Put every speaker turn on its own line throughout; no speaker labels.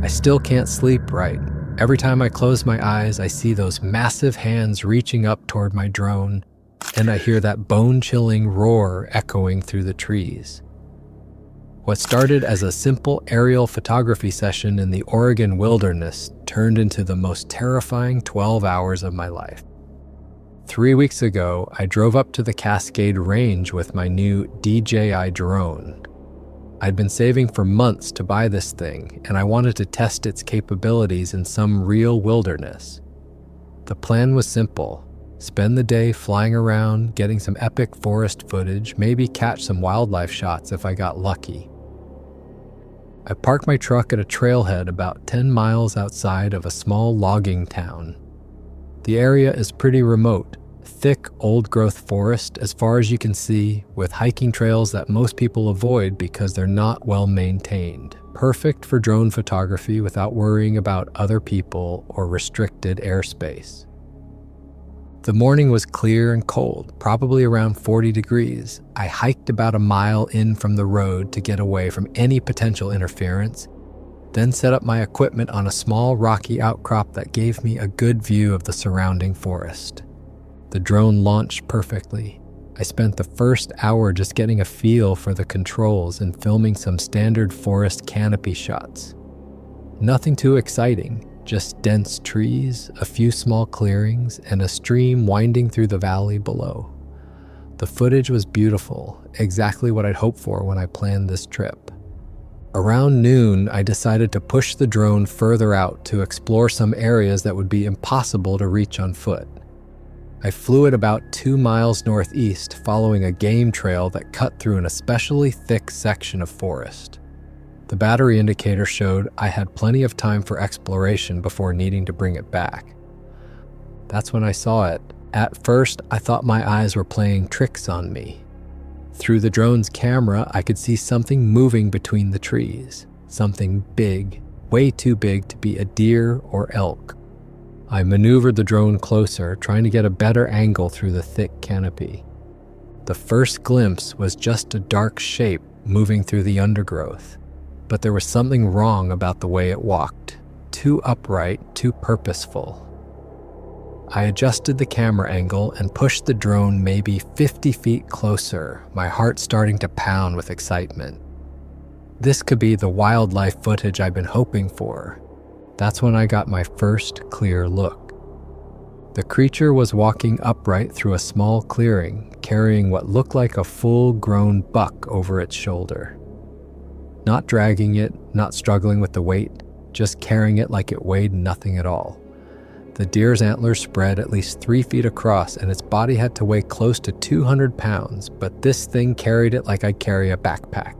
I still can't sleep right. Every time I close my eyes, I see those massive hands reaching up toward my drone, and I hear that bone-chilling roar echoing through the trees. What started as a simple aerial photography session in the Oregon wilderness turned into the most terrifying 12 hours of my life. 3 weeks ago, I drove up to the Cascade Range with my new DJI drone. I'd been saving for months to buy this thing, and I wanted to test its capabilities in some real wilderness. The plan was simple. Spend the day flying around, getting some epic forest footage, maybe catch some wildlife shots if I got lucky. I parked my truck at a trailhead about 10 miles outside of a small logging town. The area is pretty remote, thick old-growth forest as far as you can see, with hiking trails that most people avoid because they're not well maintained. Perfect for drone photography without worrying about other people or restricted airspace. The morning was clear and cold, probably around 40 degrees. I hiked about a mile in from the road to get away from any potential interference, then set up my equipment on a small rocky outcrop that gave me a good view of the surrounding forest. The drone launched perfectly. I spent the first hour just getting a feel for the controls and filming some standard forest canopy shots. Nothing too exciting. Just dense trees, a few small clearings, and a stream winding through the valley below. The footage was beautiful, exactly what I'd hoped for when I planned this trip. Around noon, I decided to push the drone further out to explore some areas that would be impossible to reach on foot. I flew at about 2 miles northeast, following a game trail that cut through an especially thick section of forest. The battery indicator showed I had plenty of time for exploration before needing to bring it back. That's when I saw it. At first, I thought my eyes were playing tricks on me. Through the drone's camera, I could see something moving between the trees. Something big, way too big to be a deer or elk. I maneuvered the drone closer, trying to get a better angle through the thick canopy. The first glimpse was just a dark shape moving through the undergrowth. But there was something wrong about the way it walked. Too upright, too purposeful. I adjusted the camera angle and pushed the drone maybe 50 feet closer, my heart starting to pound with excitement. This could be the wildlife footage I've been hoping for. That's when I got my first clear look. The creature was walking upright through a small clearing, carrying what looked like a full-grown buck over its shoulder. Not dragging it, not struggling with the weight, just carrying it like it weighed nothing at all. The deer's antlers spread at least 3 feet across, and its body had to weigh close to 200 pounds, but this thing carried it like I'd carry a backpack.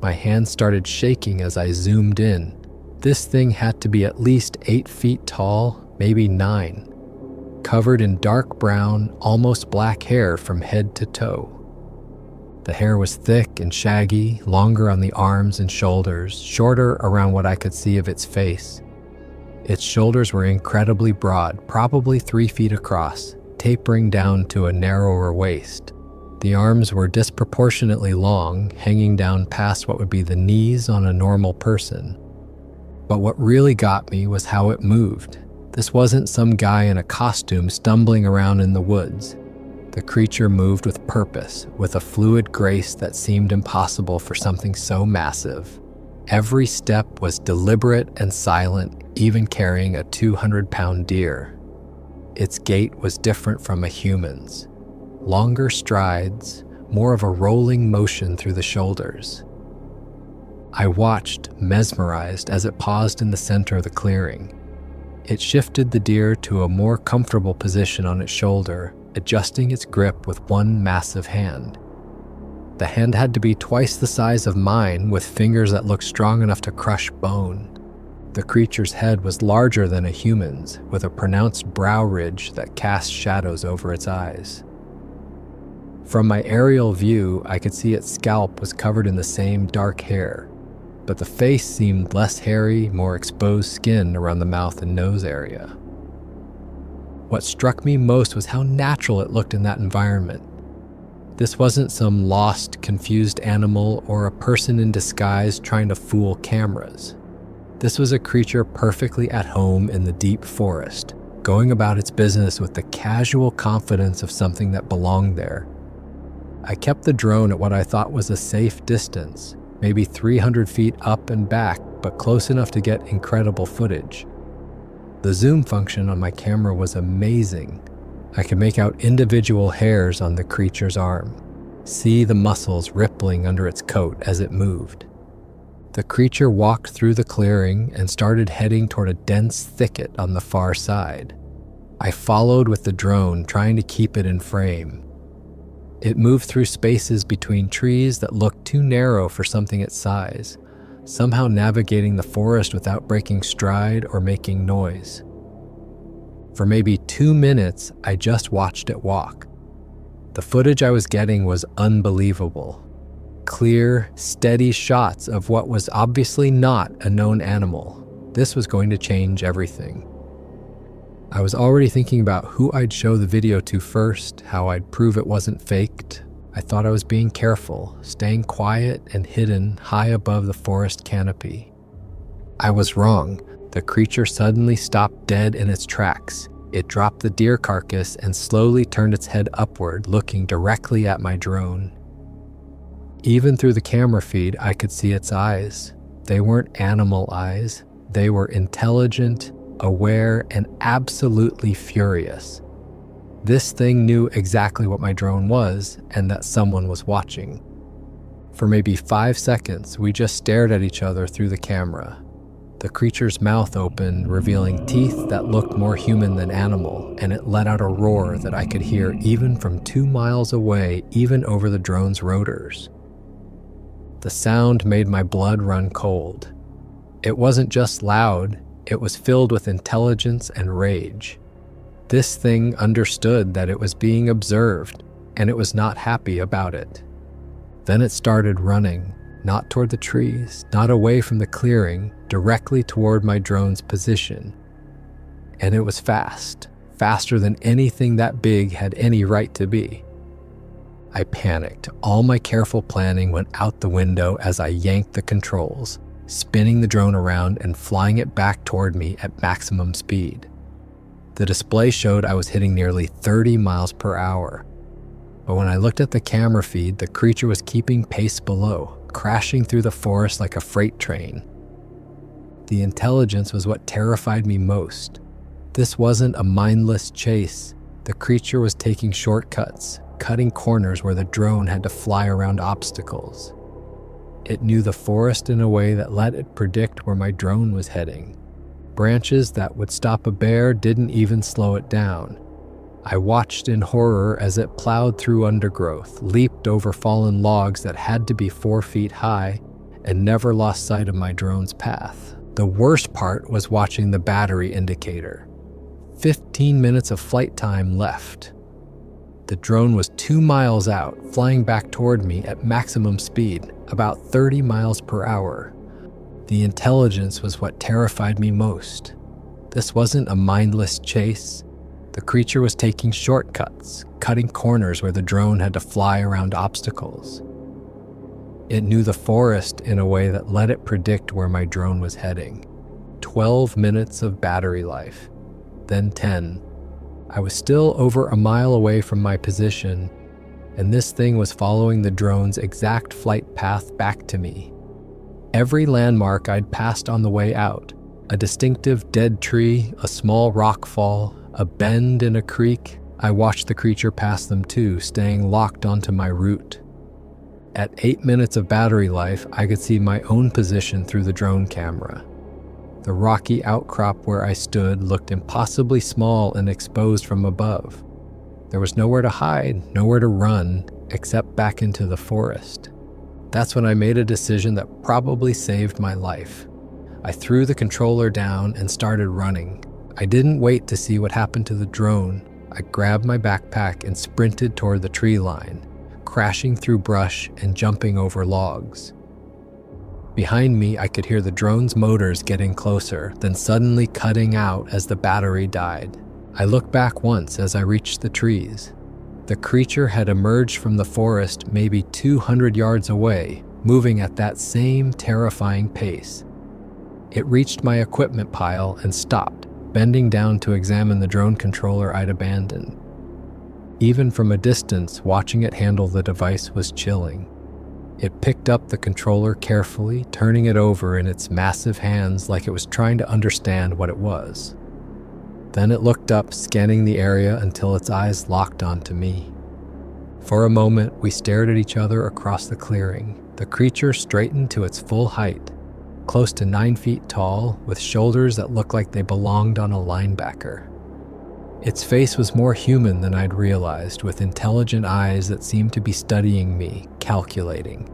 My hands started shaking as I zoomed in. This thing had to be at least 8 feet tall, maybe 9, covered in dark brown, almost black hair from head to toe. The hair was thick and shaggy, longer on the arms and shoulders, shorter around what I could see of its face. Its shoulders were incredibly broad, probably 3 feet across, tapering down to a narrower waist. The arms were disproportionately long, hanging down past what would be the knees on a normal person. But what really got me was how it moved. This wasn't some guy in a costume stumbling around in the woods. The creature moved with purpose, with a fluid grace that seemed impossible for something so massive. Every step was deliberate and silent, even carrying a 200-pound deer. Its gait was different from a human's. Longer strides, more of a rolling motion through the shoulders. I watched, mesmerized, as it paused in the center of the clearing. It shifted the deer to a more comfortable position on its shoulder, adjusting its grip with one massive hand. The hand had to be twice the size of mine, with fingers that looked strong enough to crush bone. The creature's head was larger than a human's, with a pronounced brow ridge that cast shadows over its eyes. From my aerial view, I could see its scalp was covered in the same dark hair, but the face seemed less hairy, more exposed skin around the mouth and nose area. What struck me most was how natural it looked in that environment. This wasn't some lost, confused animal or a person in disguise trying to fool cameras. This was a creature perfectly at home in the deep forest, going about its business with the casual confidence of something that belonged there. I kept the drone at what I thought was a safe distance, maybe 300 feet up and back, but close enough to get incredible footage. The zoom function on my camera was amazing. I could make out individual hairs on the creature's arm, see the muscles rippling under its coat as it moved. The creature walked through the clearing and started heading toward a dense thicket on the far side. I followed with the drone, trying to keep it in frame. It moved through spaces between trees that looked too narrow for something its size, somehow navigating the forest without breaking stride or making noise. For maybe 2 minutes, I just watched it walk. The footage I was getting was unbelievable. Clear, steady shots of what was obviously not a known animal. This was going to change everything. I was already thinking about who I'd show the video to first, how I'd prove it wasn't faked. I thought I was being careful, staying quiet and hidden high above the forest canopy. I was wrong. The creature suddenly stopped dead in its tracks. It dropped the deer carcass and slowly turned its head upward, looking directly at my drone. Even through the camera feed, I could see its eyes. They weren't animal eyes. They were intelligent, aware, and absolutely furious. This thing knew exactly what my drone was and that someone was watching. For maybe 5 seconds, we just stared at each other through the camera. The creature's mouth opened, revealing teeth that looked more human than animal, and it let out a roar that I could hear even from 2 miles away, even over the drone's rotors. The sound made my blood run cold. It wasn't just loud, it was filled with intelligence and rage. This thing understood that it was being observed, and it was not happy about it. Then it started running, not toward the trees, not away from the clearing, directly toward my drone's position. And it was fast, faster than anything that big had any right to be. I panicked. All my careful planning went out the window as I yanked the controls, spinning the drone around and flying it back toward me at maximum speed. The display showed I was hitting nearly 30 miles per hour. But when I looked at the camera feed, the creature was keeping pace below, crashing through the forest like a freight train. The intelligence was what terrified me most. This wasn't a mindless chase. The creature was taking shortcuts, cutting corners where the drone had to fly around obstacles. It knew the forest in a way that let it predict where my drone was heading. Branches that would stop a bear didn't even slow it down. I watched in horror as it plowed through undergrowth, leaped over fallen logs that had to be 4 feet high, and never lost sight of my drone's path. The worst part was watching the battery indicator. 15 minutes of flight time left. The drone was 2 miles out, flying back toward me at maximum speed, about 30 miles per hour. The intelligence was what terrified me most. This wasn't a mindless chase. The creature was taking shortcuts, cutting corners where the drone had to fly around obstacles. It knew the forest in a way that let it predict where my drone was heading. 12 minutes of battery life, then 10. I was still over a mile away from my position, and this thing was following the drone's exact flight path back to me. Every landmark I'd passed on the way out, a distinctive dead tree, a small rock fall, a bend in a creek, I watched the creature pass them too, staying locked onto my route. At 8 minutes of battery life, I could see my own position through the drone camera. The rocky outcrop where I stood looked impossibly small and exposed from above. There was nowhere to hide, nowhere to run, except back into the forest. That's when I made a decision that probably saved my life. I threw the controller down and started running. I didn't wait to see what happened to the drone. I grabbed my backpack and sprinted toward the tree line, crashing through brush and jumping over logs. Behind me, I could hear the drone's motors getting closer, then suddenly cutting out as the battery died. I looked back once as I reached the trees. The creature had emerged from the forest maybe 200 yards away, moving at that same terrifying pace. It reached my equipment pile and stopped, bending down to examine the drone controller I'd abandoned. Even from a distance, watching it handle the device was chilling. It picked up the controller carefully, turning it over in its massive hands like it was trying to understand what it was. Then it looked up, scanning the area until its eyes locked onto me. For a moment, we stared at each other across the clearing. The creature straightened to its full height, close to 9 feet tall, with shoulders that looked like they belonged on a linebacker. Its face was more human than I'd realized, with intelligent eyes that seemed to be studying me, calculating.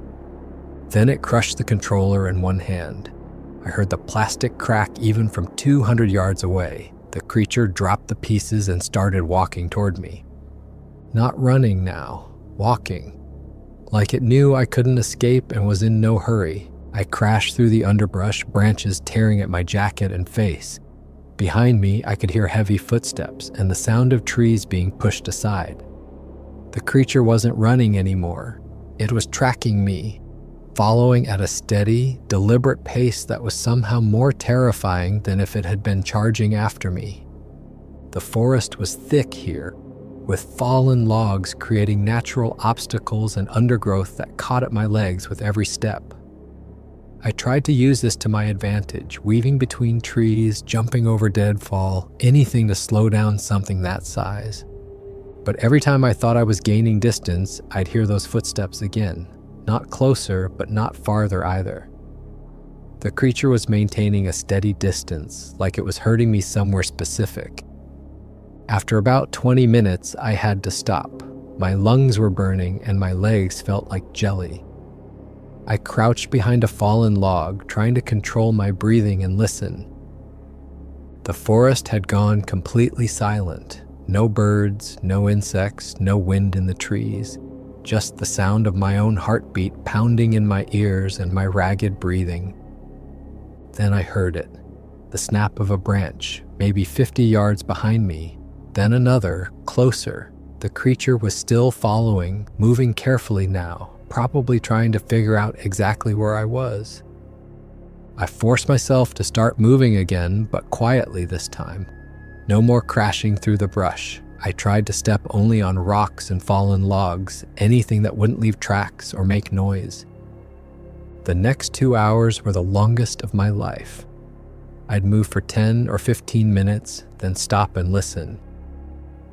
Then it crushed the controller in one hand. I heard the plastic crack even from 200 yards away. The creature dropped the pieces and started walking toward me. Not running now, walking. Like it knew I couldn't escape and was in no hurry. I crashed through the underbrush, branches tearing at my jacket and face. Behind me, I could hear heavy footsteps and the sound of trees being pushed aside. The creature wasn't running anymore. It was tracking me, following at a steady, deliberate pace that was somehow more terrifying than if it had been charging after me. The forest was thick here, with fallen logs creating natural obstacles and undergrowth that caught at my legs with every step. I tried to use this to my advantage, weaving between trees, jumping over deadfall, anything to slow down something that size. But every time I thought I was gaining distance, I'd hear those footsteps again. Not closer, but not farther either. The creature was maintaining a steady distance, like it was hurting me somewhere specific. After about 20 minutes, I had to stop. My lungs were burning and my legs felt like jelly. I crouched behind a fallen log, trying to control my breathing and listen. The forest had gone completely silent. No birds, no insects, no wind in the trees. Just the sound of my own heartbeat pounding in my ears and my ragged breathing. Then I heard it. The snap of a branch, maybe 50 yards behind me. Then another, closer. The creature was still following, moving carefully now, probably trying to figure out exactly where I was. I forced myself to start moving again, but quietly this time. No more crashing through the brush. I tried to step only on rocks and fallen logs, anything that wouldn't leave tracks or make noise. The next 2 hours were the longest of my life. I'd move for 10 or 15 minutes, then stop and listen.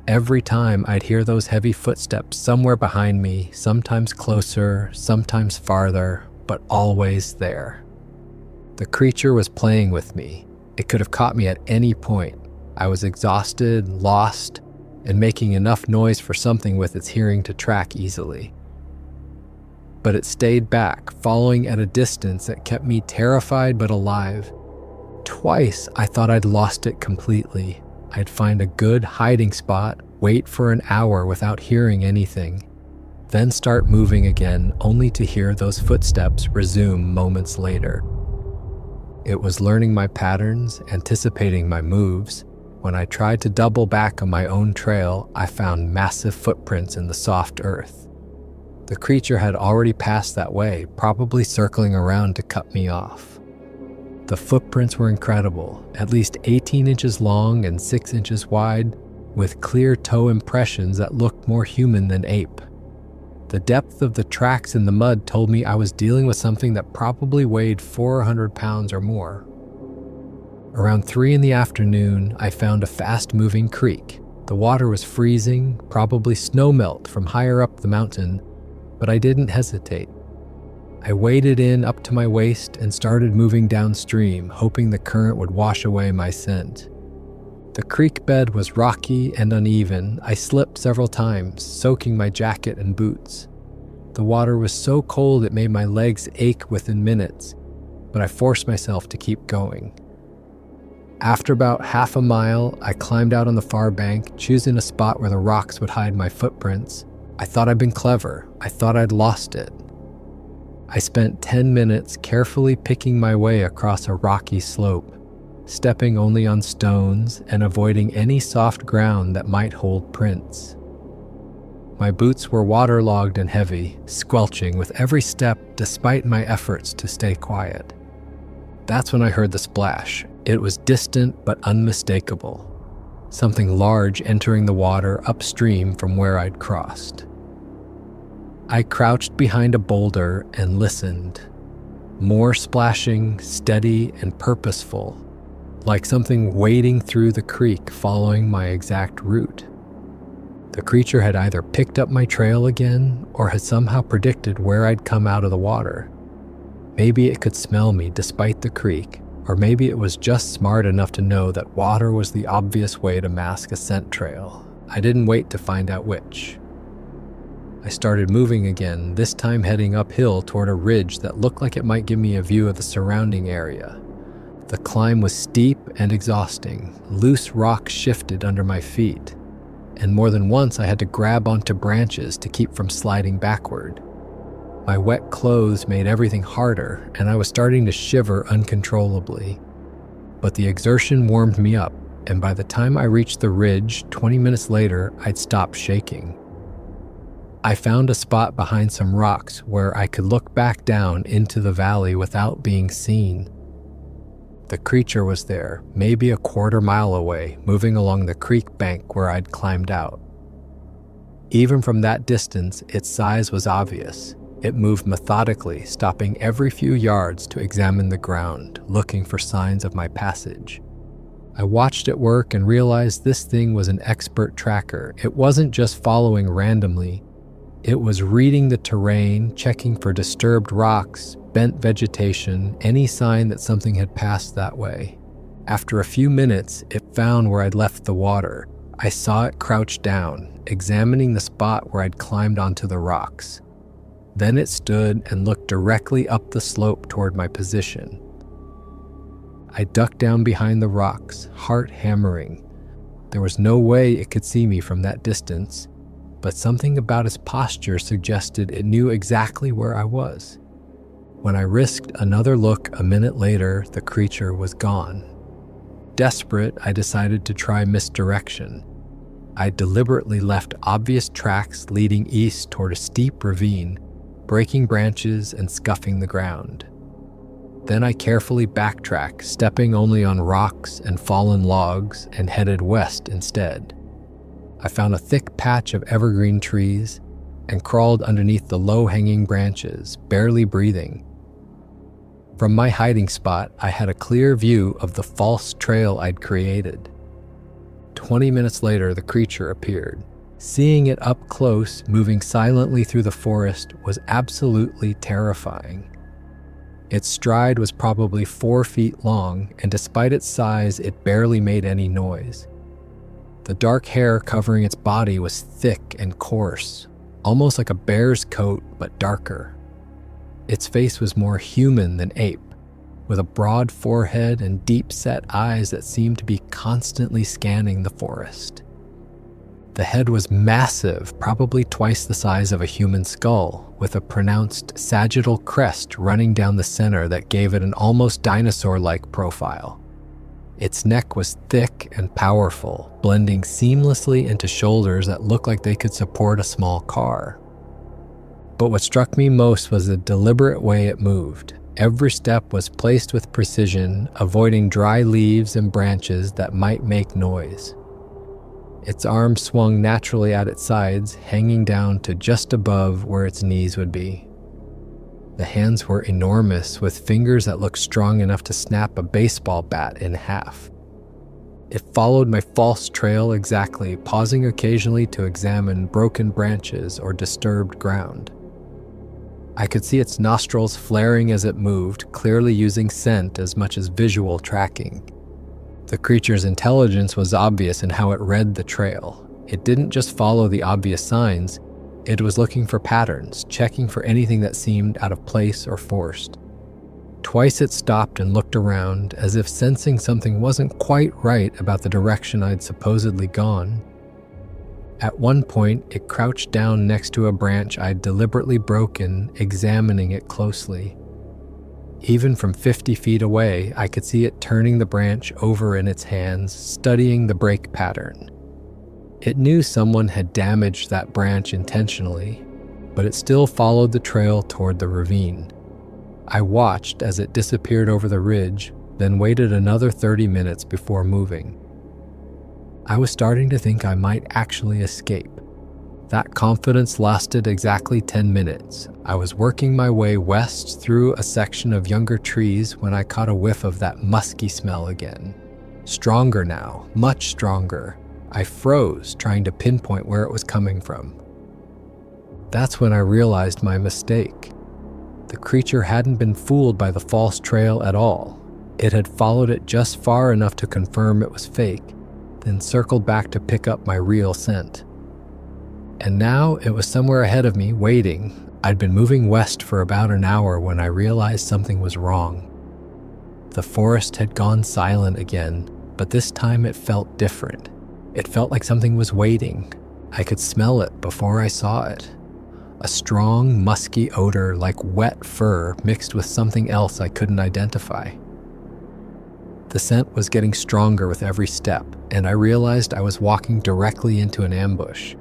Every time I'd hear those heavy footsteps somewhere behind me, sometimes closer, sometimes farther, but always there. The creature was playing with me. It could have caught me at any point. I was exhausted, lost, and making enough noise for something with its hearing to track easily. But it stayed back, following at a distance that kept me terrified but alive. Twice I thought I'd lost it completely. I'd find a good hiding spot, wait for an hour without hearing anything, then start moving again only to hear those footsteps resume moments later. It was learning my patterns, anticipating my moves. When I tried to double back on my own trail, I found massive footprints in the soft earth. The creature had already passed that way, probably circling around to cut me off. The footprints were incredible, at least 18 inches long and 6 inches wide, with clear toe impressions that looked more human than ape. The depth of the tracks in the mud told me I was dealing with something that probably weighed 400 pounds or more. Around 3 in the afternoon, I found a fast-moving creek. The water was freezing, probably snowmelt from higher up the mountain, but I didn't hesitate. I waded in up to my waist and started moving downstream, hoping the current would wash away my scent. The creek bed was rocky and uneven. I slipped several times, soaking my jacket and boots. The water was so cold it made my legs ache within minutes, but I forced myself to keep going. After about half a mile, I climbed out on the far bank, choosing a spot where the rocks would hide my footprints. I thought I'd been clever. I thought I'd lost it. I spent 10 minutes carefully picking my way across a rocky slope, stepping only on stones and avoiding any soft ground that might hold prints. My boots were waterlogged and heavy, squelching with every step despite my efforts to stay quiet. That's when I heard the splash. It was distant but unmistakable. Something large entering the water upstream from where I'd crossed. I crouched behind a boulder and listened. More splashing, steady and purposeful, like something wading through the creek following my exact route. The creature had either picked up my trail again or had somehow predicted where I'd come out of the water. Maybe it could smell me despite the creek, or maybe it was just smart enough to know that water was the obvious way to mask a scent trail. I didn't wait to find out which. I started moving again, this time heading uphill toward a ridge that looked like it might give me a view of the surrounding area. The climb was steep and exhausting. Loose rocks shifted under my feet, and more than once I had to grab onto branches to keep from sliding backward. My wet clothes made everything harder, and I was starting to shiver uncontrollably. But the exertion warmed me up, and by the time I reached the ridge 20 minutes later, I'd stopped shaking. I found a spot behind some rocks where I could look back down into the valley without being seen. The creature was there, maybe a quarter mile away, moving along the creek bank where I'd climbed out. Even from that distance, its size was obvious. It moved methodically, stopping every few yards to examine the ground, looking for signs of my passage. I watched it work and realized this thing was an expert tracker. It wasn't just following randomly. It was reading the terrain, checking for disturbed rocks, bent vegetation, any sign that something had passed that way. After a few minutes, it found where I'd left the water. I saw it crouch down, examining the spot where I'd climbed onto the rocks. Then it stood and looked directly up the slope toward my position. I ducked down behind the rocks, heart hammering. There was no way it could see me from that distance, but something about its posture suggested it knew exactly where I was. When I risked another look a minute later, the creature was gone. Desperate, I decided to try misdirection. I deliberately left obvious tracks leading east toward a steep ravine, breaking branches and scuffing the ground. Then I carefully backtracked, stepping only on rocks and fallen logs, and headed west instead. I found a thick patch of evergreen trees and crawled underneath the low-hanging branches, barely breathing. From my hiding spot, I had a clear view of the false trail I'd created. 20 minutes later, the creature appeared. Seeing it up close, moving silently through the forest, was absolutely terrifying. Its stride was probably 4 feet long, and despite its size, it barely made any noise. The dark hair covering its body was thick and coarse, almost like a bear's coat, but darker. Its face was more human than ape, with a broad forehead and deep-set eyes that seemed to be constantly scanning the forest. The head was massive, probably twice the size of a human skull, with a pronounced sagittal crest running down the center that gave it an almost dinosaur-like profile. Its neck was thick and powerful, blending seamlessly into shoulders that looked like they could support a small car. But what struck me most was the deliberate way it moved. Every step was placed with precision, avoiding dry leaves and branches that might make noise. Its arms swung naturally at its sides, hanging down to just above where its knees would be. The hands were enormous, with fingers that looked strong enough to snap a baseball bat in half. It followed my false trail exactly, pausing occasionally to examine broken branches or disturbed ground. I could see its nostrils flaring as it moved, clearly using scent as much as visual tracking. The creature's intelligence was obvious in how it read the trail. It didn't just follow the obvious signs, it was looking for patterns, checking for anything that seemed out of place or forced. Twice it stopped and looked around, as if sensing something wasn't quite right about the direction I'd supposedly gone. At one point, it crouched down next to a branch I'd deliberately broken, examining it closely. Even from 50 feet away, I could see it turning the branch over in its hands, studying the break pattern. It knew someone had damaged that branch intentionally, but it still followed the trail toward the ravine. I watched as it disappeared over the ridge, then waited another 30 minutes before moving. I was starting to think I might actually escape. That confidence lasted exactly 10 minutes. I was working my way west through a section of younger trees when I caught a whiff of that musky smell again. Stronger now, much stronger. I froze, trying to pinpoint where it was coming from. That's when I realized my mistake. The creature hadn't been fooled by the false trail at all. It had followed it just far enough to confirm it was fake, then circled back to pick up my real scent. And now it was somewhere ahead of me, waiting. I'd been moving west for about an hour when I realized something was wrong. The forest had gone silent again, but this time it felt different. It felt like something was waiting. I could smell it before I saw it. A strong, musky odor like wet fur mixed with something else I couldn't identify. The scent was getting stronger with every step, and I realized I was walking directly into an ambush.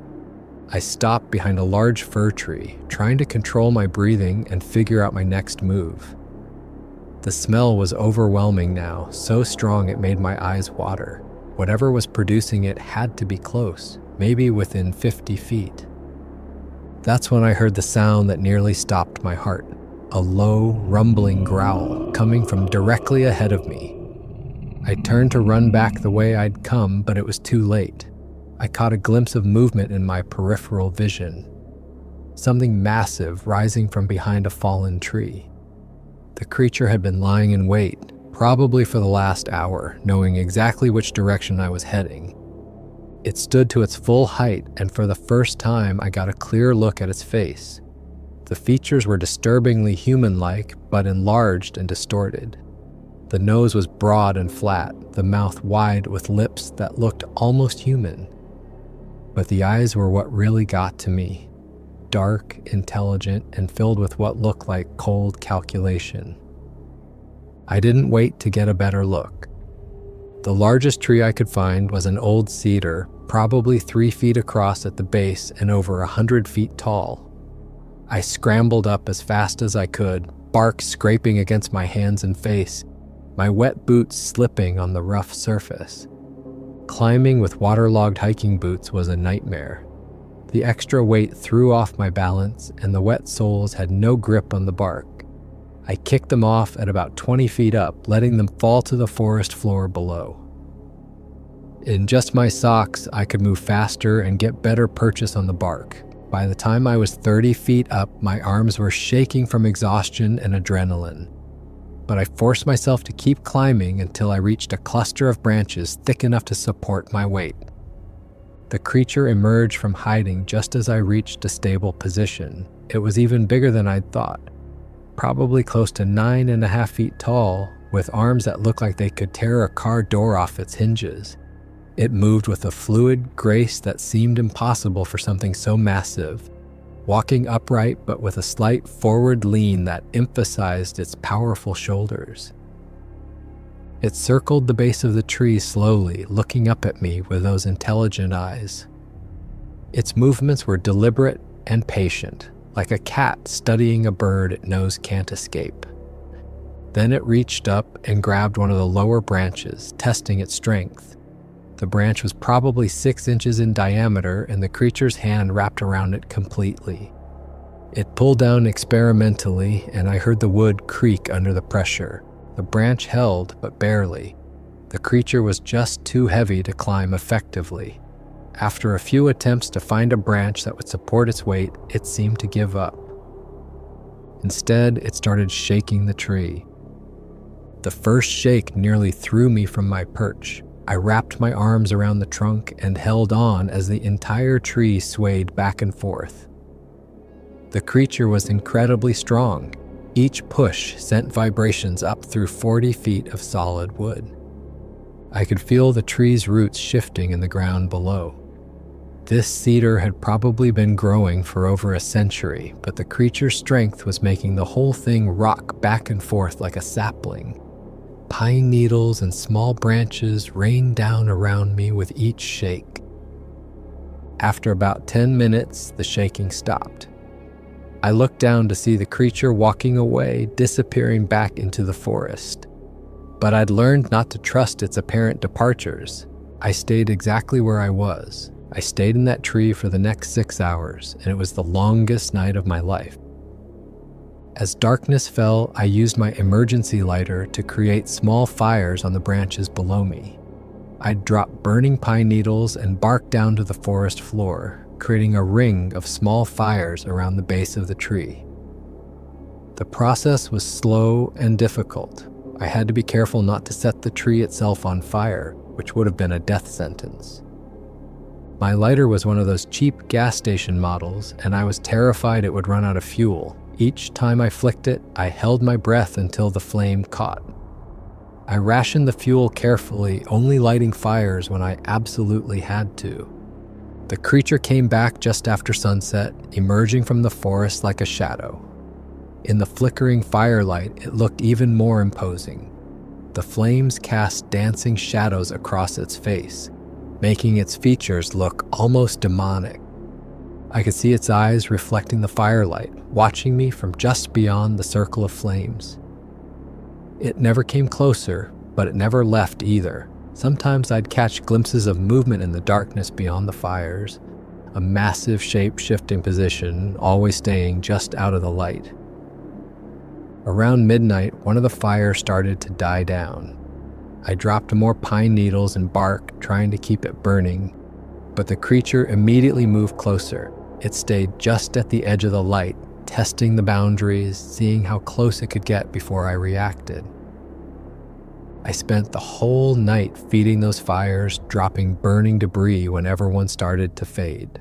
I stopped behind a large fir tree, trying to control my breathing and figure out my next move. The smell was overwhelming now, so strong it made my eyes water. Whatever was producing it had to be close, maybe within 50 feet. That's when I heard the sound that nearly stopped my heart, a low, rumbling growl coming from directly ahead of me. I turned to run back the way I'd come, but it was too late. I caught a glimpse of movement in my peripheral vision. Something massive rising from behind a fallen tree. The creature had been lying in wait, probably for the last hour, knowing exactly which direction I was heading. It stood to its full height, and for the first time I got a clear look at its face. The features were disturbingly human-like, but enlarged and distorted. The nose was broad and flat, the mouth wide with lips that looked almost human. But the eyes were what really got to me. Dark, intelligent, and filled with what looked like cold calculation. I didn't wait to get a better look. The largest tree I could find was an old cedar, probably 3 feet across at the base and over 100 feet tall. I scrambled up as fast as I could, bark scraping against my hands and face, my wet boots slipping on the rough surface. Climbing with waterlogged hiking boots was a nightmare. The extra weight threw off my balance, and the wet soles had no grip on the bark. I kicked them off at about 20 feet up, letting them fall to the forest floor below. In just my socks, I could move faster and get better purchase on the bark. By the time I was 30 feet up, my arms were shaking from exhaustion and adrenaline. But I forced myself to keep climbing until I reached a cluster of branches thick enough to support my weight. The creature emerged from hiding just as I reached a stable position. It was even bigger than I'd thought. Probably close to 9.5 feet tall, with arms that looked like they could tear a car door off its hinges. It moved with a fluid grace that seemed impossible for something so massive, walking upright but with a slight forward lean that emphasized its powerful shoulders. It circled the base of the tree slowly, looking up at me with those intelligent eyes. Its movements were deliberate and patient, like a cat studying a bird it knows can't escape. Then it reached up and grabbed one of the lower branches, testing its strength. The branch was probably 6 inches in diameter, and the creature's hand wrapped around it completely. It pulled down experimentally, and I heard the wood creak under the pressure. The branch held, but barely. The creature was just too heavy to climb effectively. After a few attempts to find a branch that would support its weight, it seemed to give up. Instead, it started shaking the tree. The first shake nearly threw me from my perch. I wrapped my arms around the trunk and held on as the entire tree swayed back and forth. The creature was incredibly strong. Each push sent vibrations up through 40 feet of solid wood. I could feel the tree's roots shifting in the ground below. This cedar had probably been growing for over a century, but the creature's strength was making the whole thing rock back and forth like a sapling. Pine needles and small branches rained down around me with each shake. After about 10 minutes, the shaking stopped. I looked down to see the creature walking away, disappearing back into the forest. But I'd learned not to trust its apparent departures. I stayed exactly where I was. I stayed in that tree for the next 6 hours, and it was the longest night of my life. As darkness fell, I used my emergency lighter to create small fires on the branches below me. I'd drop burning pine needles and bark down to the forest floor, creating a ring of small fires around the base of the tree. The process was slow and difficult. I had to be careful not to set the tree itself on fire, which would have been a death sentence. My lighter was one of those cheap gas station models, and I was terrified it would run out of fuel. Each time I flicked it, I held my breath until the flame caught. I rationed the fuel carefully, only lighting fires when I absolutely had to. The creature came back just after sunset, emerging from the forest like a shadow. In the flickering firelight, it looked even more imposing. The flames cast dancing shadows across its face, making its features look almost demonic. I could see its eyes reflecting the firelight, watching me from just beyond the circle of flames. It never came closer, but it never left either. Sometimes I'd catch glimpses of movement in the darkness beyond the fires, a massive shape-shifting position, always staying just out of the light. Around midnight, one of the fires started to die down. I dropped more pine needles and bark, trying to keep it burning, but the creature immediately moved closer. It stayed just at the edge of the light, testing the boundaries, seeing how close it could get before I reacted. I spent the whole night feeding those fires, dropping burning debris whenever one started to fade.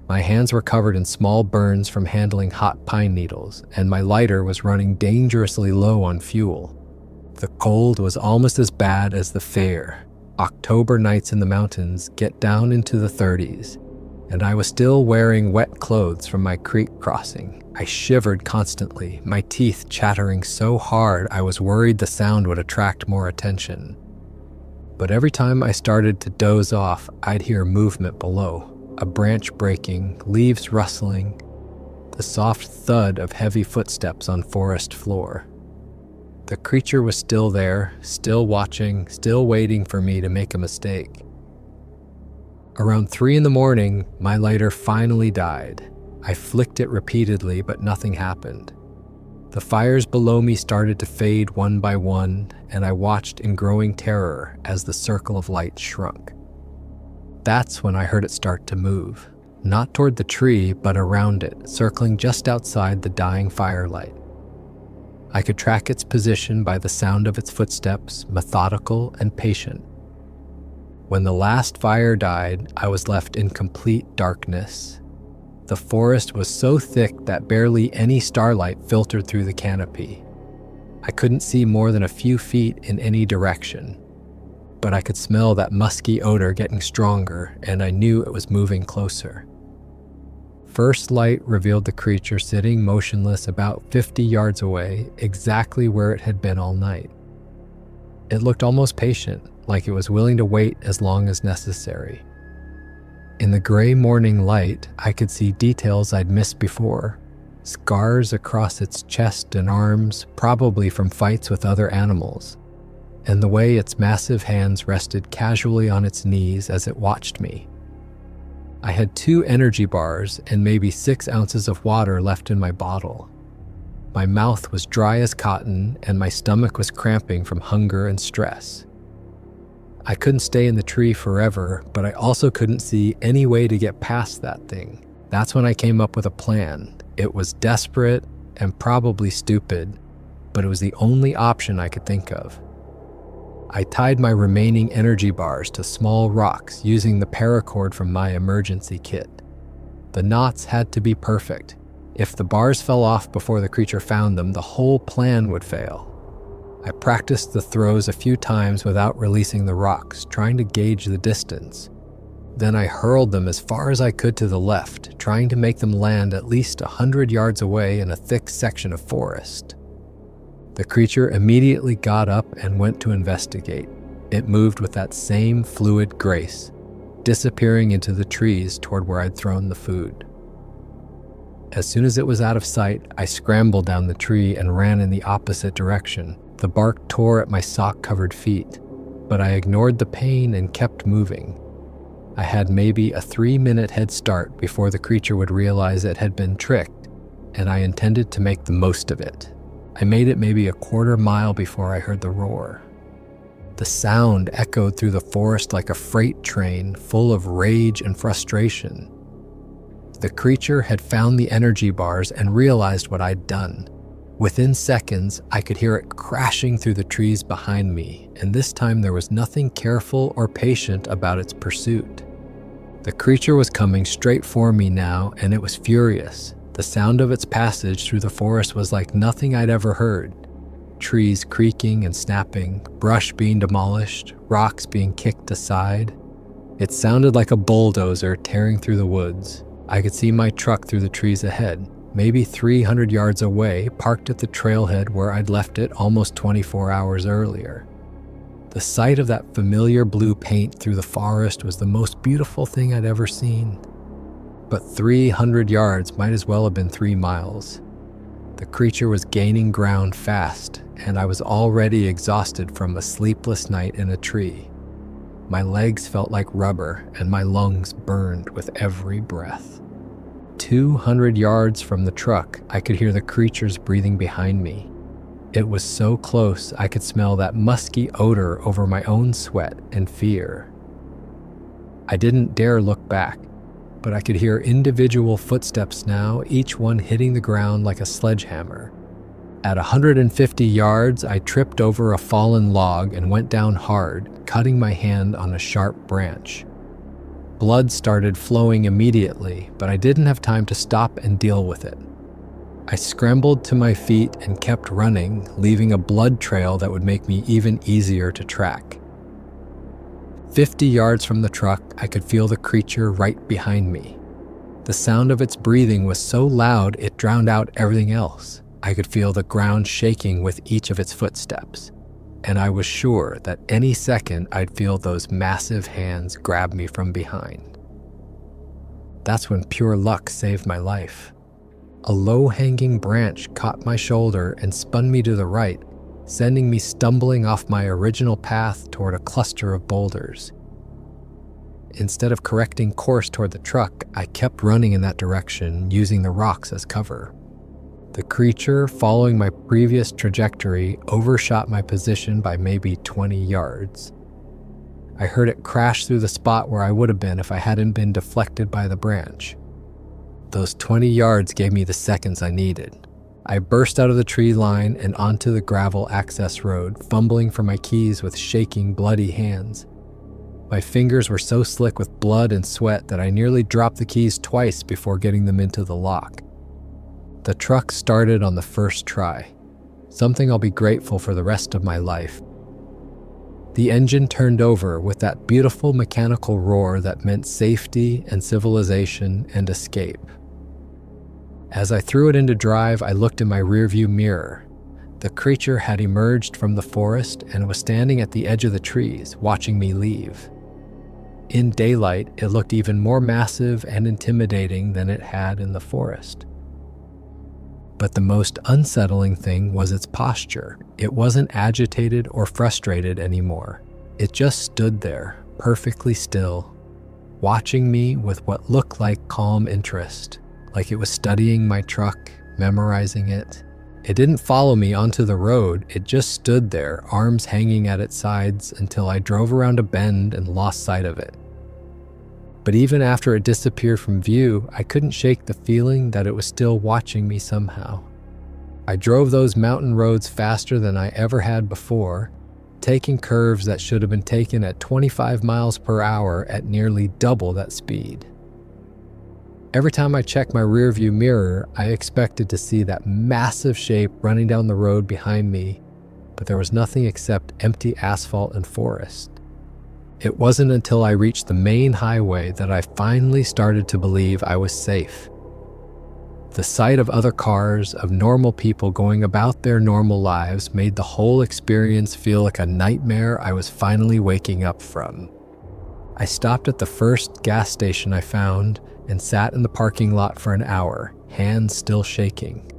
My hands were covered in small burns from handling hot pine needles, and my lighter was running dangerously low on fuel. The cold was almost as bad as the fear. October nights in the mountains get down into the 30s, and I was still wearing wet clothes from my creek crossing. I shivered constantly, my teeth chattering so hard I was worried the sound would attract more attention. But every time I started to doze off, I'd hear movement below. A branch breaking, leaves rustling, the soft thud of heavy footsteps on forest floor. The creature was still there, still watching, still waiting for me to make a mistake. Around 3 a.m, my lighter finally died. I flicked it repeatedly, but nothing happened. The fires below me started to fade one by one, and I watched in growing terror as the circle of light shrunk. That's when I heard it start to move, not toward the tree, but around it, circling just outside the dying firelight. I could track its position by the sound of its footsteps, methodical and patient. When the last fire died, I was left in complete darkness. The forest was so thick that barely any starlight filtered through the canopy. I couldn't see more than a few feet in any direction, but I could smell that musky odor getting stronger, and I knew it was moving closer. First light revealed the creature sitting motionless about 50 yards away, exactly where it had been all night. It looked almost patient, like it was willing to wait as long as necessary. In the gray morning light, I could see details I'd missed before. Scars across its chest and arms, probably from fights with other animals, and the way its massive hands rested casually on its knees as it watched me. I had 2 energy bars and maybe 6 ounces of water left in my bottle. My mouth was dry as cotton, and my stomach was cramping from hunger and stress. I couldn't stay in the tree forever, but I also couldn't see any way to get past that thing. That's when I came up with a plan. It was desperate and probably stupid, but it was the only option I could think of. I tied my remaining energy bars to small rocks using the paracord from my emergency kit. The knots had to be perfect. If the bars fell off before the creature found them, the whole plan would fail. I practiced the throws a few times without releasing the rocks, trying to gauge the distance. Then I hurled them as far as I could to the left, trying to make them land at least 100 yards away in a thick section of forest. The creature immediately got up and went to investigate. It moved with that same fluid grace, disappearing into the trees toward where I'd thrown the food. As soon as it was out of sight, I scrambled down the tree and ran in the opposite direction. The bark tore at my sock-covered feet, but I ignored the pain and kept moving. I had maybe a 3-minute head start before the creature would realize it had been tricked, and I intended to make the most of it. I made it maybe a quarter mile before I heard the roar. The sound echoed through the forest like a freight train full of rage and frustration. The creature had found the energy bars and realized what I'd done. Within seconds, I could hear it crashing through the trees behind me, and this time there was nothing careful or patient about its pursuit. The creature was coming straight for me now, and it was furious. The sound of its passage through the forest was like nothing I'd ever heard. Trees creaking and snapping, brush being demolished, rocks being kicked aside. It sounded like a bulldozer tearing through the woods. I could see my truck through the trees ahead, maybe 300 yards away, parked at the trailhead where I'd left it almost 24 hours earlier. The sight of that familiar blue paint through the forest was the most beautiful thing I'd ever seen. But 300 yards might as well have been 3 miles. The creature was gaining ground fast, and I was already exhausted from a sleepless night in a tree. My legs felt like rubber, and my lungs burned with every breath. 200 yards from the truck, I could hear the creatures breathing behind me. It was so close I could smell that musky odor over my own sweat and fear. I didn't dare look back, but I could hear individual footsteps now, each one hitting the ground like a sledgehammer. At 150 yards, I tripped over a fallen log and went down hard, cutting my hand on a sharp branch. Blood started flowing immediately, but I didn't have time to stop and deal with it. I scrambled to my feet and kept running, leaving a blood trail that would make me even easier to track. 50 yards from the truck, I could feel the creature right behind me. The sound of its breathing was so loud it drowned out everything else. I could feel the ground shaking with each of its footsteps, and I was sure that any second I'd feel those massive hands grab me from behind. That's when pure luck saved my life. A low-hanging branch caught my shoulder and spun me to the right, sending me stumbling off my original path toward a cluster of boulders. Instead of correcting course toward the truck, I kept running in that direction, using the rocks as cover. The creature, following my previous trajectory, overshot my position by maybe 20 yards. I heard it crash through the spot where I would have been if I hadn't been deflected by the branch. Those 20 yards gave me the seconds I needed. I burst out of the tree line and onto the gravel access road, fumbling for my keys with shaking, bloody hands. My fingers were so slick with blood and sweat that I nearly dropped the keys twice before getting them into the lock. The truck started on the first try, something I'll be grateful for the rest of my life. The engine turned over with that beautiful mechanical roar that meant safety and civilization and escape. As I threw it into drive, I looked in my rearview mirror. The creature had emerged from the forest and was standing at the edge of the trees, watching me leave. In daylight, it looked even more massive and intimidating than it had in the forest. But the most unsettling thing was its posture. It wasn't agitated or frustrated anymore. It just stood there, perfectly still, watching me with what looked like calm interest, like it was studying my truck, memorizing it. It didn't follow me onto the road. It just stood there, arms hanging at its sides, until I drove around a bend and lost sight of it. But even after it disappeared from view, I couldn't shake the feeling that it was still watching me somehow. I drove those mountain roads faster than I ever had before, taking curves that should have been taken at 25 miles per hour at nearly double that speed. Every time I checked my rearview mirror, I expected to see that massive shape running down the road behind me, but there was nothing except empty asphalt and forest. It wasn't until I reached the main highway that I finally started to believe I was safe. The sight of other cars, of normal people going about their normal lives, made the whole experience feel like a nightmare I was finally waking up from. I stopped at the first gas station I found and sat in the parking lot for an hour, hands still shaking,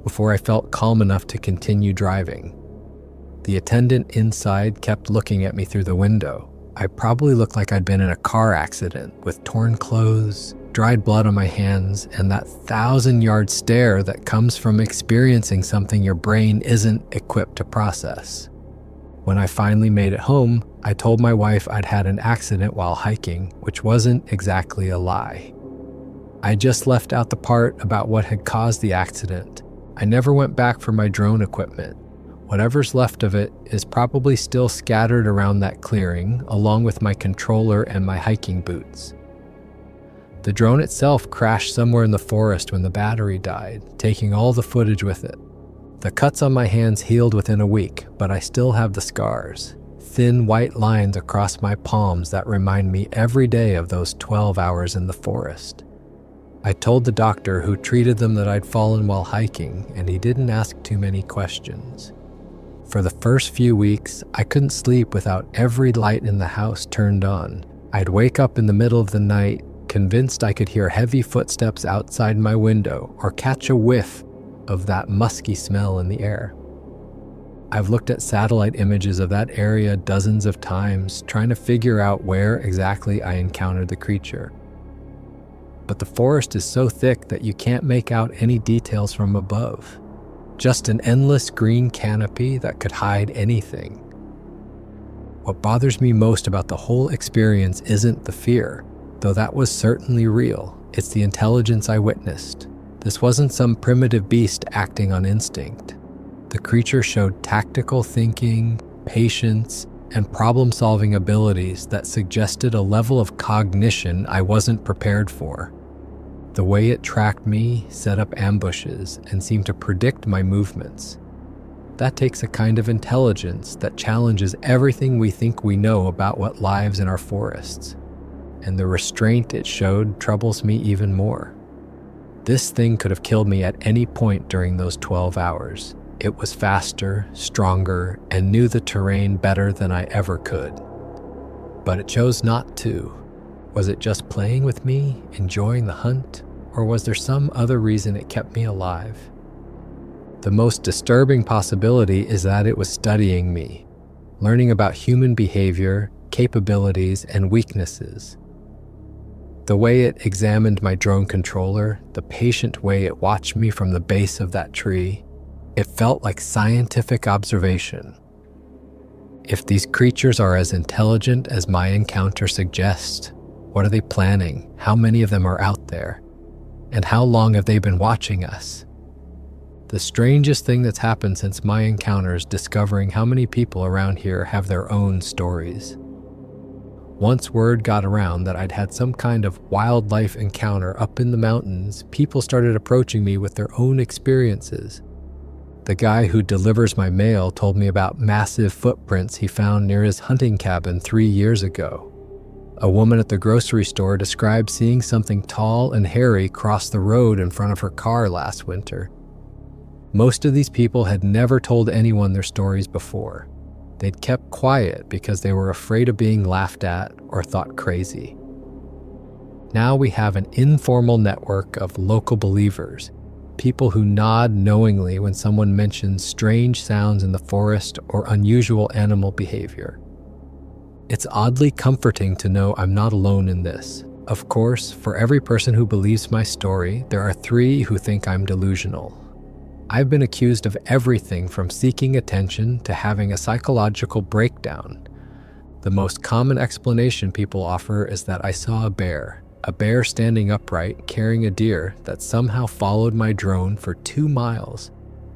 before I felt calm enough to continue driving. The attendant inside kept looking at me through the window. I probably looked like I'd been in a car accident with torn clothes, dried blood on my hands, and that 1,000-yard stare that comes from experiencing something your brain isn't equipped to process. When I finally made it home, I told my wife I'd had an accident while hiking, which wasn't exactly a lie. I just left out the part about what had caused the accident. I never went back for my drone equipment. Whatever's left of it is probably still scattered around that clearing, along with my controller and my hiking boots. The drone itself crashed somewhere in the forest when the battery died, taking all the footage with it. The cuts on my hands healed within a week, but I still have the scars, thin white lines across my palms that remind me every day of those 12 hours in the forest. I told the doctor who treated them that I'd fallen while hiking, and he didn't ask too many questions. For the first few weeks, I couldn't sleep without every light in the house turned on. I'd wake up in the middle of the night, convinced I could hear heavy footsteps outside my window or catch a whiff of that musky smell in the air. I've looked at satellite images of that area dozens of times, trying to figure out where exactly I encountered the creature. But the forest is so thick that you can't make out any details from above. Just an endless green canopy that could hide anything. What bothers me most about the whole experience isn't the fear, though that was certainly real. It's the intelligence I witnessed. This wasn't some primitive beast acting on instinct. The creature showed tactical thinking, patience, and problem-solving abilities that suggested a level of cognition I wasn't prepared for. The way it tracked me, set up ambushes, and seemed to predict my movements. That takes a kind of intelligence that challenges everything we think we know about what lives in our forests. And the restraint it showed troubles me even more. This thing could have killed me at any point during those 12 hours. It was faster, stronger, and knew the terrain better than I ever could. But it chose not to. Was it just playing with me, enjoying the hunt, or was there some other reason it kept me alive? The most disturbing possibility is that it was studying me, learning about human behavior, capabilities, and weaknesses. The way it examined my drone controller, the patient way it watched me from the base of that tree, it felt like scientific observation. If these creatures are as intelligent as my encounter suggests, what are they planning? How many of them are out there? And how long have they been watching us? The strangest thing that's happened since my encounter is discovering how many people around here have their own stories. Once word got around that I'd had some kind of wildlife encounter up in the mountains, people started approaching me with their own experiences. The guy who delivers my mail told me about massive footprints he found near his hunting cabin 3 years ago. A woman at the grocery store described seeing something tall and hairy cross the road in front of her car last winter. Most of these people had never told anyone their stories before. They'd kept quiet because they were afraid of being laughed at or thought crazy. Now we have an informal network of local believers, people who nod knowingly when someone mentions strange sounds in the forest or unusual animal behavior. It's oddly comforting to know I'm not alone in this. Of course, for every person who believes my story, there are 3 who think I'm delusional. I've been accused of everything from seeking attention to having a psychological breakdown. The most common explanation people offer is that I saw a bear standing upright carrying a deer that somehow followed my drone for 2 miles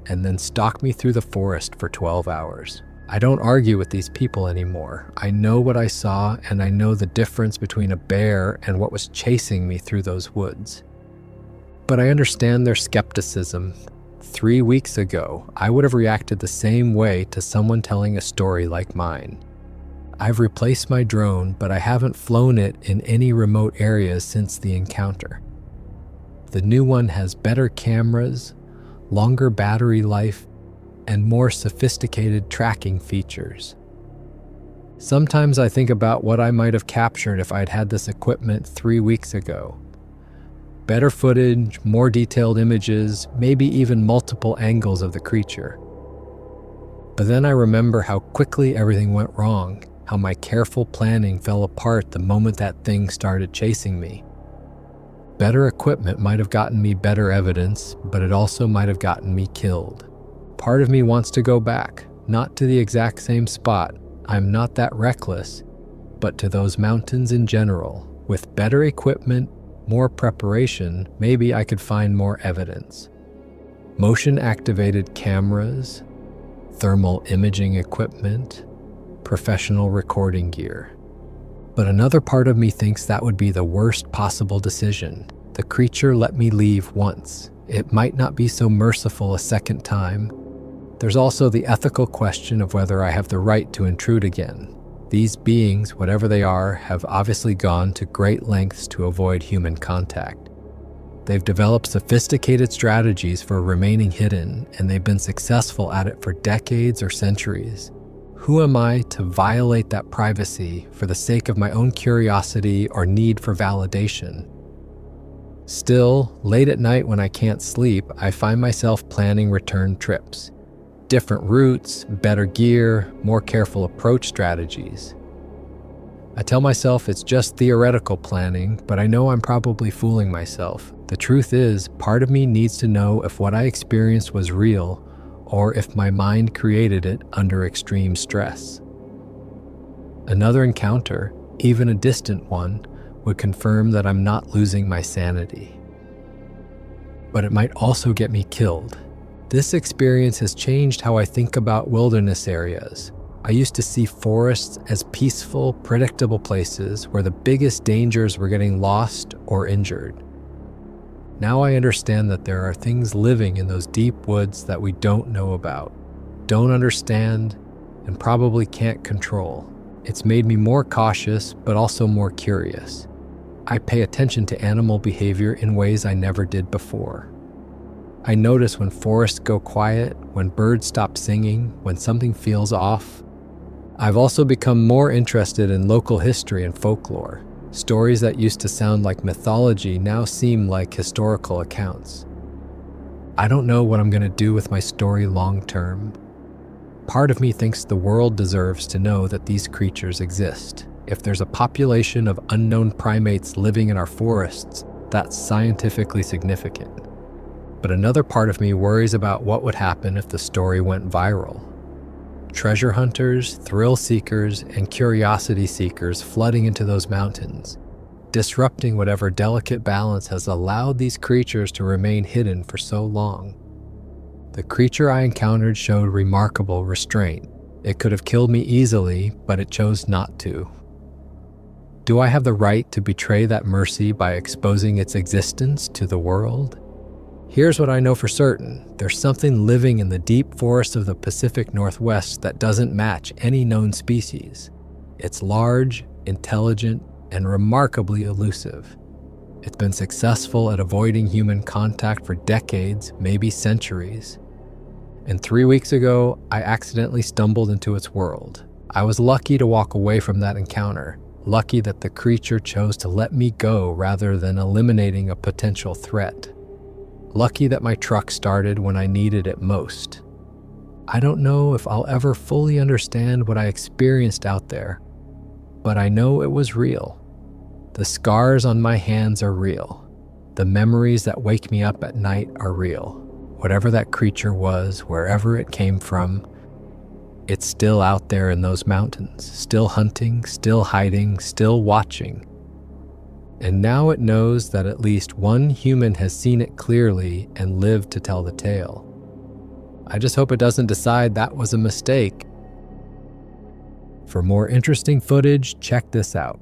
and then stalked me through the forest for 12 hours. I don't argue with these people anymore. I know what I saw, and I know the difference between a bear and what was chasing me through those woods. But I understand their skepticism. 3 weeks ago, I would have reacted the same way to someone telling a story like mine. I've replaced my drone, but I haven't flown it in any remote areas since the encounter. The new one has better cameras, longer battery life, and more sophisticated tracking features. Sometimes I think about what I might have captured if I'd had this equipment 3 weeks ago. Better footage, more detailed images, maybe even multiple angles of the creature. But then I remember how quickly everything went wrong, how my careful planning fell apart the moment that thing started chasing me. Better equipment might have gotten me better evidence, but it also might have gotten me killed. Part of me wants to go back, not to the exact same spot. I'm not that reckless, but to those mountains in general. With better equipment, more preparation, maybe I could find more evidence. Motion-activated cameras, thermal imaging equipment, professional recording gear. But another part of me thinks that would be the worst possible decision. The creature let me leave once. It might not be so merciful a second time. There's also the ethical question of whether I have the right to intrude again. These beings, whatever they are, have obviously gone to great lengths to avoid human contact. They've developed sophisticated strategies for remaining hidden, and they've been successful at it for decades or centuries. Who am I to violate that privacy for the sake of my own curiosity or need for validation? Still, late at night when I can't sleep, I find myself planning return trips. Different routes, better gear, more careful approach strategies. I tell myself it's just theoretical planning, but I know I'm probably fooling myself. The truth is, part of me needs to know if what I experienced was real or if my mind created it under extreme stress. Another encounter, even a distant one, would confirm that I'm not losing my sanity. But it might also get me killed. This experience has changed how I think about wilderness areas. I used to see forests as peaceful, predictable places where the biggest dangers were getting lost or injured. Now I understand that there are things living in those deep woods that we don't know about, don't understand, and probably can't control. It's made me more cautious, but also more curious. I pay attention to animal behavior in ways I never did before. I notice when forests go quiet, when birds stop singing, when something feels off. I've also become more interested in local history and folklore. Stories that used to sound like mythology now seem like historical accounts. I don't know what I'm going to do with my story long term. Part of me thinks the world deserves to know that these creatures exist. If there's a population of unknown primates living in our forests, that's scientifically significant. But another part of me worries about what would happen if the story went viral. Treasure hunters, thrill seekers, and curiosity seekers flooding into those mountains, disrupting whatever delicate balance has allowed these creatures to remain hidden for so long. The creature I encountered showed remarkable restraint. It could have killed me easily, but it chose not to. Do I have the right to betray that mercy by exposing its existence to the world? Here's what I know for certain. There's something living in the deep forests of the Pacific Northwest that doesn't match any known species. It's large, intelligent, and remarkably elusive. It's been successful at avoiding human contact for decades, maybe centuries. And 3 weeks ago, I accidentally stumbled into its world. I was lucky to walk away from that encounter, lucky that the creature chose to let me go rather than eliminating a potential threat. Lucky that my truck started when I needed it most. I don't know if I'll ever fully understand what I experienced out there, but I know it was real. The scars on my hands are real. The memories that wake me up at night are real. Whatever that creature was, wherever it came from, it's still out there in those mountains, still hunting, still hiding, still watching. And now it knows that at least one human has seen it clearly and lived to tell the tale. I just hope it doesn't decide that was a mistake. For more interesting footage, check this out.